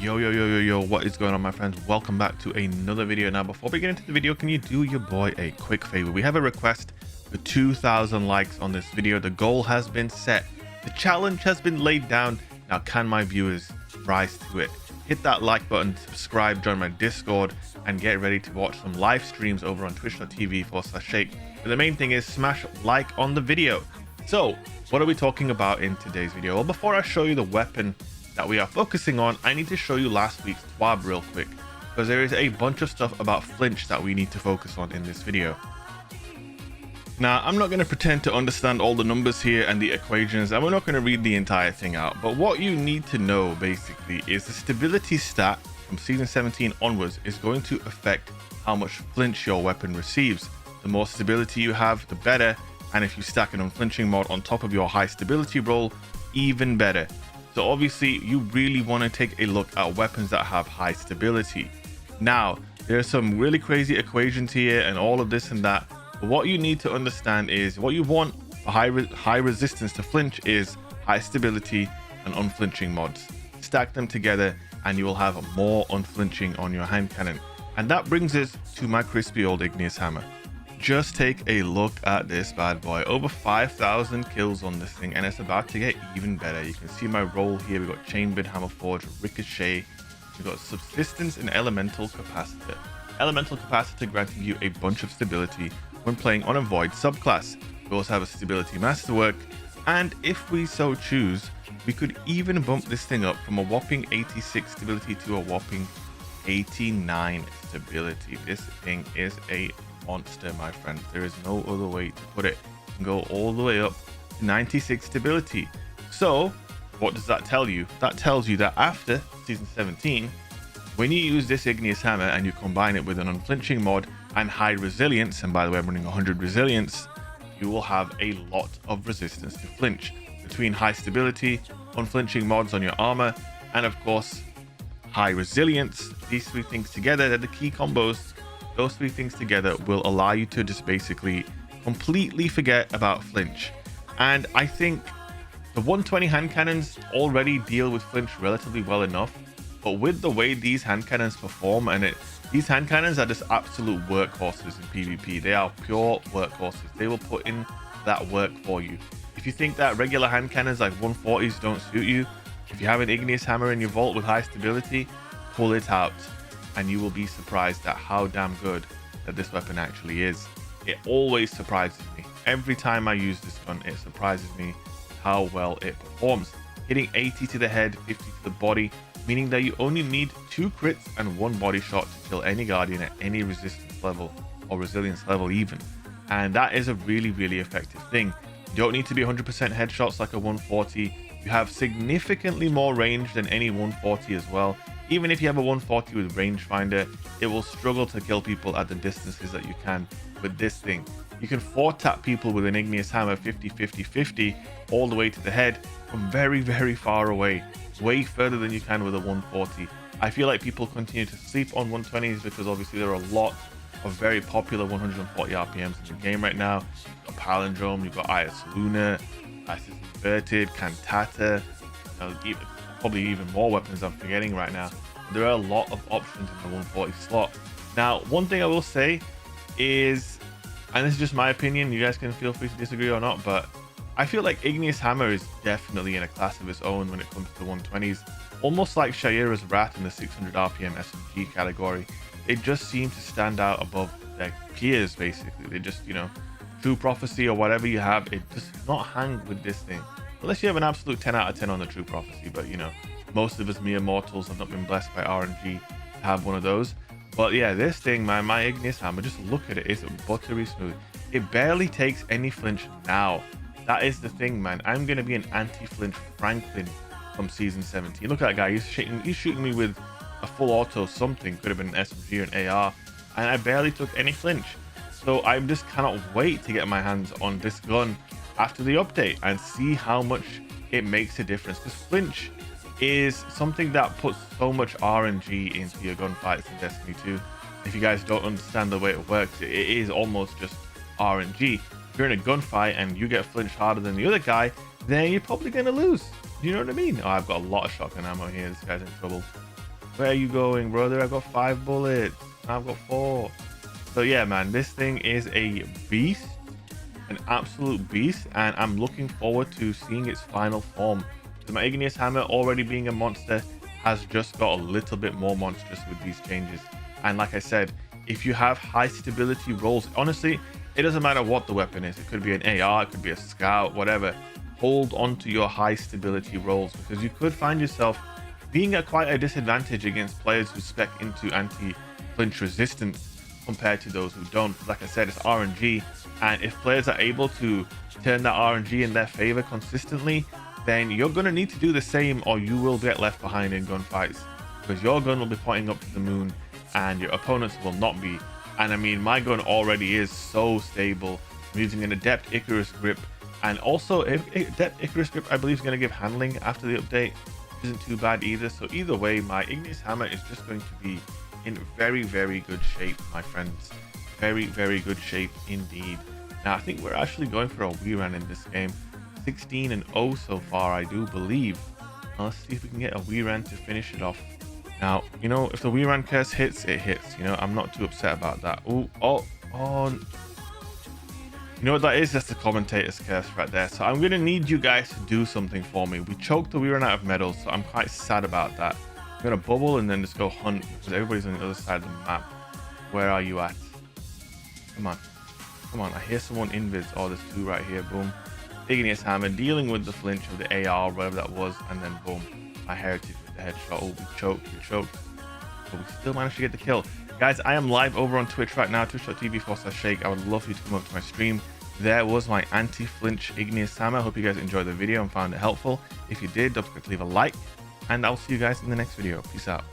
Yo, what is going on, my friends? Welcome back to another video. Now, before we get into the video, can you do your boy a quick favor? We have a request for 2,000 likes on this video. The goal has been set. The challenge has been laid down. Now, can my viewers rise to it? Hit that like button, subscribe, join my Discord, and get ready to watch some live streams over on twitch.tv/shake. But the main thing is smash like on the video. So, what are we talking about in today's video? Well, before I show you the weapon that we are focusing on, I need to show you last week's TWAB real quick, because there is a bunch of stuff about Flinch that we need to focus on in this video. Now, I'm not going to pretend to understand all the numbers here and the equations, and we're not going to read the entire thing out, but what you need to know basically is the stability stat from season 17 onwards is going to affect how much flinch your weapon receives. The more stability you have, the better, and if you stack an unflinching mod on top of your high stability roll, even better. So obviously you really want to take a look at weapons that have high stability. Now, there's some really crazy equations here and all of this and that, but what you need to understand is what you want for high resistance to flinch is high stability and unflinching mods. Stack them together and you will have more unflinching on your hand cannon. And that brings us to my crispy old igneous hammer. Just take a look at this bad boy. Over 5,000 kills on this thing, and it's about to get even better. You can see my roll here. We've got chambered, hammer forge, ricochet. We've got subsistence and elemental capacitor. Elemental capacitor granting you a bunch of stability when playing on a void subclass. We also have a stability masterwork, and if we so choose, we could even bump this thing up from a whopping 86 stability to a whopping 89 stability. This thing is a monster, my friends. There is no other way to put it. You can go all the way up to 96 stability. So what does that tell you? That tells you that after season 17, when you use this igneous hammer and you combine it with an unflinching mod and high resilience, and by the way, I'm running 100 resilience, you will have a lot of resistance to flinch. Between high stability, unflinching mods on your armor, and of course high resilience, these three things together, they're the key combos. Those three things together will allow you to just basically completely forget about flinch. And I think the 120 hand cannons already deal with flinch relatively well enough, but with the way these hand cannons perform, and these hand cannons are just absolute workhorses in PvP. They are pure workhorses. They will put in that work for you. If you think that regular hand cannons like 140s don't suit you, if you have an igneous hammer in your vault with high stability, pull it out, and you will be surprised at how damn good that this weapon actually is. It always surprises me. Every time I use this gun, it surprises me how well it performs. Hitting 80 to the head, 50 to the body, meaning that you only need 2 crits and 1 body shot to kill any guardian at any resistance level or resilience level even. And that is a really, really effective thing. You don't need to be 100% headshots like a 140. You have significantly more range than any 140 as well. Even if you have a 140 with rangefinder, it will struggle to kill people at the distances that you can with this thing. You can 4-tap people with an igneous hammer 50-50-50 all the way to the head from very, very far away, way further than you can with a 140. I feel like people continue to sleep on 120s because obviously there are a lot of very popular 140 RPMs in the game right now. You've got Palindrome, you've got Ias Luna, Isis Inverted, Cantata, probably even more weapons I'm forgetting right now. There are a lot of options in the 140 slot. Now, one thing I will say is, and this is just my opinion, you guys can feel free to disagree or not, but I feel like Igneous Hammer is definitely in a class of its own when it comes to 120s. Almost like Shaira's Wrath in the 600 RPM SMG category. They just seem to stand out above their peers, basically. They just, True Prophecy or whatever you have, it does not hang with this thing. Unless you have an absolute 10 out of 10 on the True Prophecy, but most of us mere mortals have not been blessed by RNG to have one of those. But yeah, this thing, man, my Igneous Hammer, just look at it, it's buttery smooth. It barely takes any flinch now. That is the thing, man. I'm going to be an anti-flinch Franklin from season 17. Look at that guy, he's shooting me with a full auto something, could have been an SMG or an AR, and I barely took any flinch. So I just cannot wait to get my hands on this gun after the update and see how much it makes a difference, because flinch is something that puts so much RNG into your gunfights in Destiny 2. If you guys don't understand the way it works, it is almost just RNG. If you're in a gunfight and you get flinched harder than the other guy, then you're probably going to lose. You know what I mean? Oh, I've got a lot of shotgun ammo here. This guy's in trouble. Where are you going, brother? I got 5 bullets. I've got 4. So yeah, man, this thing is a beast, an absolute beast, and I'm looking forward to seeing its final form. So my igneous hammer, already being a monster, has just got a little bit more monstrous with these changes. And like I said, if you have high stability rolls, honestly, it doesn't matter what the weapon is. It could be an AR, it could be a scout, whatever. Hold on to your high stability rolls, because you could find yourself being at quite a disadvantage against players who spec into anti-flinch resistance compared to those who don't. Like I said, it's RNG, and if players are able to turn that RNG in their favor consistently, then you're going to need to do the same, or you will get left behind in gunfights, because your gun will be pointing up to the moon and your opponents will not be. And I mean, my gun already is so stable. I'm using an Adept Icarus grip, and also Adept Icarus grip I believe is going to give handling after the update. Isn't too bad either. So either way, my igneous hammer is just going to be in very, very good shape, my friends. Very, very good shape indeed. Now I think we're actually going for a wee run in this game. 16-0 so far, I do believe. Now, let's see if we can get a wee run to finish it off. Now, you know, if the wee run curse hits, it hits. You know, I'm not too upset about that. Oh. You know what that is? That's the commentator's curse right there. So I'm going to need you guys to do something for me. We choked the wee run out of medals, so I'm quite sad about that. I'm going to bubble and then just go hunt, because everybody's on the other side of the map. Where are you at? Come on. Come on. I hear someone invis. Oh, there's 2 right here. Boom. Igneous hammer, dealing with the flinch of the AR, whatever that was, and then boom. My heritage with the headshot. Oh, we choked. But we still managed to get the kill. Guys, I am live over on Twitch right now, twitch.tv/shake. I would love for you to come up to my stream. There was my anti-flinch igneous hammer. I hope you guys enjoyed the video and found it helpful. If you did, don't forget to leave a like, and I'll see you guys in the next video. Peace out.